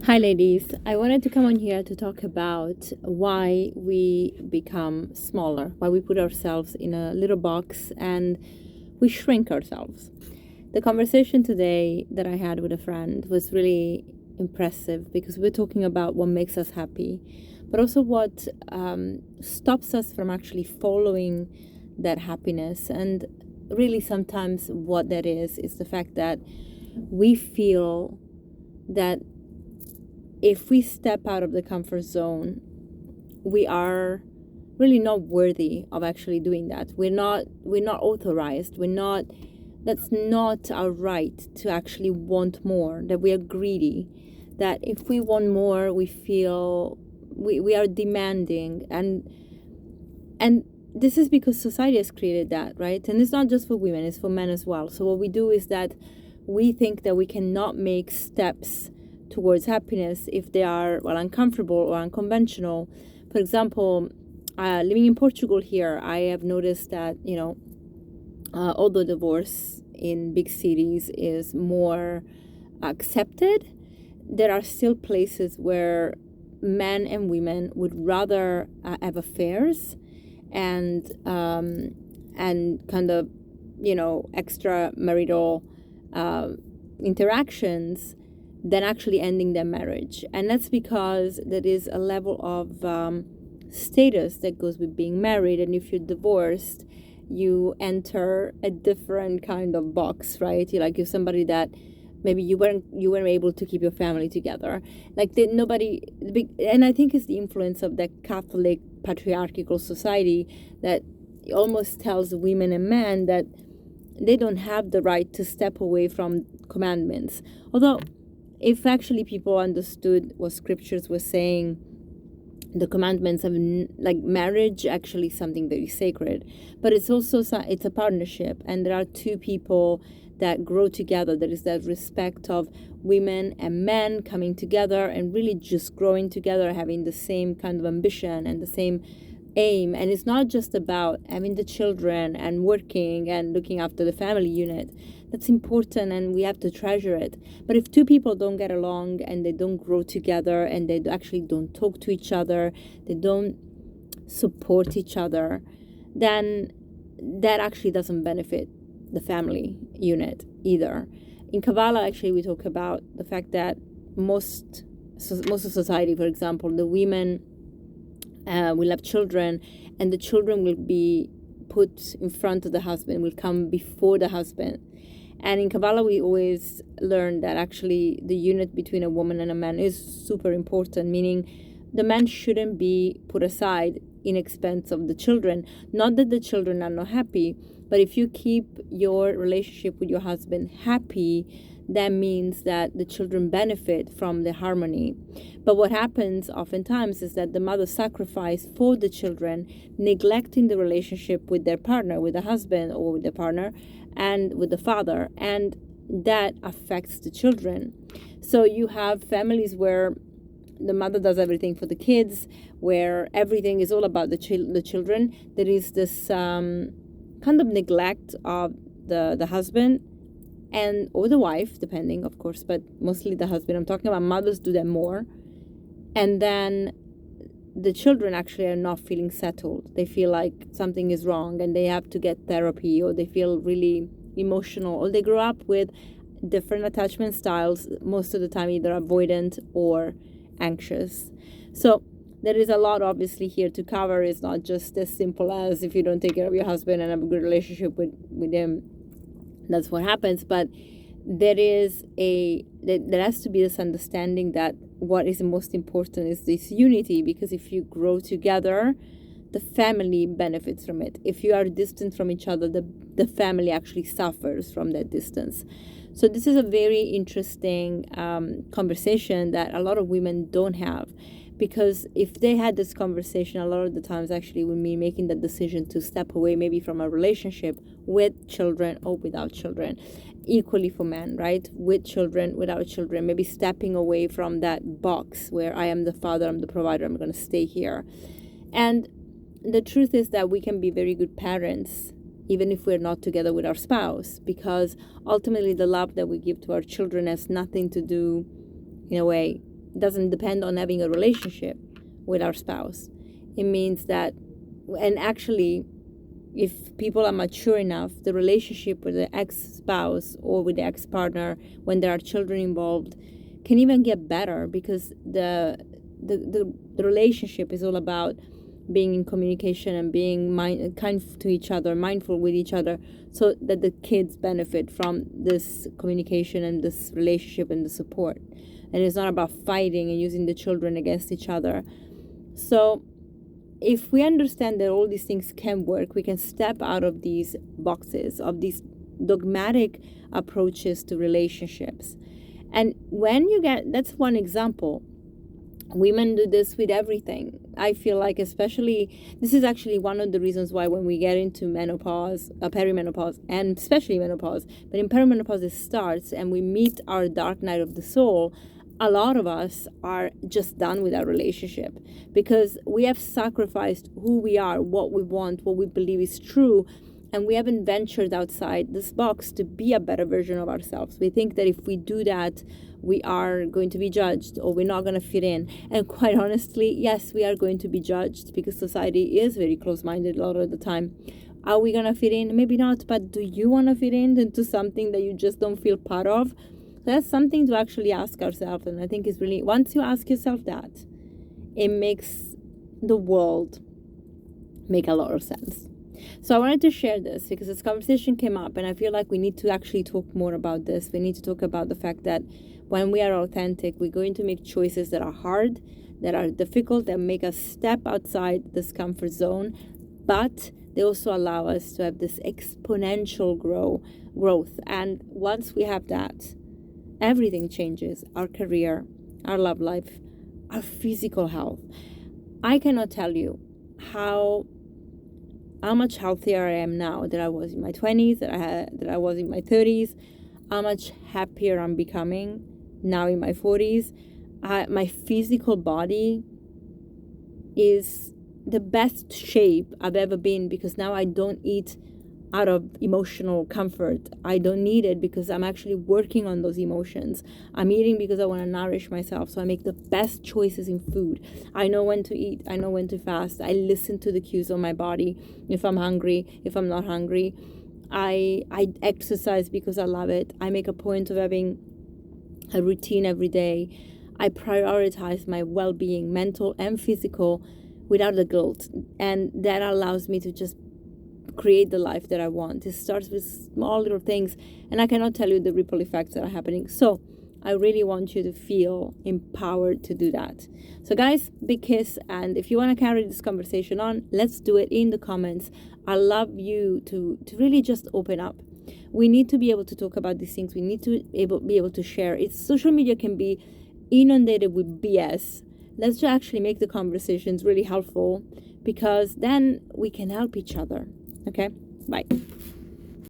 Hi, ladies. I wanted to come on here to talk about why we become smaller, why we put ourselves in a little box and we shrink ourselves. The conversation today that I had with a friend was really impressive because we're talking about what makes us happy, but also what stops us from actually following that happiness. And really, sometimes what that is the fact that we feel that if we step out of the comfort zone, we are really not worthy of actually doing that. We're not authorized. That's not our right to actually want more, that we are greedy, that if we want more, we feel we are demanding and this is because society has created that, right? And it's not just for women, it's for men as well. So what we do is that we think that we cannot make steps towards happiness if they are, well, uncomfortable or unconventional. For example, living in Portugal here, I have noticed that, although divorce in big cities is more accepted, there are still places where men and women would rather have affairs and kind of extramarital interactions than actually ending their marriage. And that's because there is a level of status that goes with being married. And if you're divorced, you enter a different kind of box, right? You're somebody that maybe you weren't able to keep your family together. And I think it's the influence of that Catholic patriarchal society that almost tells women and men that they don't have the right to step away from commandments. Although if actually people understood what scriptures were saying, the commandments of marriage actually something very sacred, but it's also it's a partnership, and there are two people that grow together. There is that respect of women and men coming together and really just growing together, having the same kind of ambition and the same aim. And it's not just about having the children and working and looking after the family unit. That's important and we have to treasure it. But if two people don't get along and they don't grow together and they actually don't talk to each other, they don't support each other, then that actually doesn't benefit the family unit either. In Kabbalah, actually, we talk about the fact that most of society, for example, the women will have children, and the children will be put in front of the husband, will come before the husband. And in Kabbalah, we always learn that actually the unit between a woman and a man is super important, meaning the man shouldn't be put aside in expense of the children. Not that the children are not happy, but if you keep your relationship with your husband happy, that means that the children benefit from the harmony. But what happens oftentimes is that the mother sacrifices for the children, neglecting the relationship with their partner, with the husband or with the partner, and with the father, and that affects the children. So you have families where the mother does everything for the kids, where everything is all about the children. There is this kind of neglect of the husband and or the wife, depending, of course, but mostly the husband. I'm talking about mothers do that more. And then the children actually are not feeling settled. They feel like something is wrong and they have to get therapy, or they feel really emotional, or they grow up with different attachment styles, most of the time either avoidant or anxious. So there is a lot obviously here to cover. It's not just as simple as if you don't take care of your husband and have a good relationship with him, that's what happens. But there has to be this understanding that what is most important is this unity, because if you grow together, the family benefits from it. If you are distant from each other, the family actually suffers from that distance. So this is a very interesting conversation that a lot of women don't have, because if they had this conversation, a lot of the times actually would mean making the decision to step away maybe from a relationship with children or without children. Equally for men, right? With children, without children, maybe stepping away from that box where I am the father, I'm the provider, I'm going to stay here. And the truth is that we can be very good parents even if we're not together with our spouse, because ultimately the love that we give to our children has nothing to do, in a way, doesn't depend on having a relationship with our spouse. It means that, and actually, if people are mature enough, the relationship with the ex-spouse or with the ex-partner, when there are children involved, can even get better, because the relationship is all about being in communication and being kind to each other, mindful with each other, so that the kids benefit from this communication and this relationship and the support. And it's not about fighting and using the children against each other. So if we understand that all these things can work, we can step out of these boxes, of these dogmatic approaches to relationships. And when you get, that's one example. Women do this with everything. I feel like, especially, this is actually one of the reasons why when we get into menopause, perimenopause, and especially menopause, but in perimenopause it starts and we meet our dark night of the soul, a lot of us are just done with our relationship because we have sacrificed who we are, what we want, what we believe is true, and we haven't ventured outside this box to be a better version of ourselves. We think that if we do that, we are going to be judged or we're not going to fit in. And quite honestly, yes, we are going to be judged because society is very close-minded a lot of the time. Are we going to fit in? Maybe not, but do you want to fit in into something that you just don't feel part of? So that's something to actually ask ourselves. And I think it's really, once you ask yourself that, it makes the world make a lot of sense. So I wanted to share this because this conversation came up and I feel like we need to actually talk more about this. We need to talk about the fact that when we are authentic, we're going to make choices that are hard, that are difficult, that make us step outside this comfort zone, but they also allow us to have this exponential growth. And once we have that, everything changes. Our career, our love life, our physical health. I cannot tell you how much healthier I am now that I was in my 20s, that I was in my 30s, how much happier I'm becoming now in my 40s. My physical body is the best shape I've ever been because now I don't eat out of emotional comfort. I don't need it because I'm actually working on those emotions. I'm eating because I want to nourish myself. So I make the best choices in food. I know when to eat. I know when to fast. I listen to the cues of my body. If I'm hungry, if I'm not hungry. I exercise because I love it. I make a point of having a routine every day. I prioritize my well-being, mental and physical, without the guilt. And that allows me to just create the life that I want. It starts with small little things, and I cannot tell you the ripple effects that are happening. So I really want you to feel empowered to do that. So guys, big kiss, and if you want to carry this conversation on, let's do it in the comments. I love you to really just open up. We need to be able to talk about these things. We need to be able to share. Social media can be inundated with BS. Let's just actually make the conversations really helpful, because then we can help each other. Okay, bye.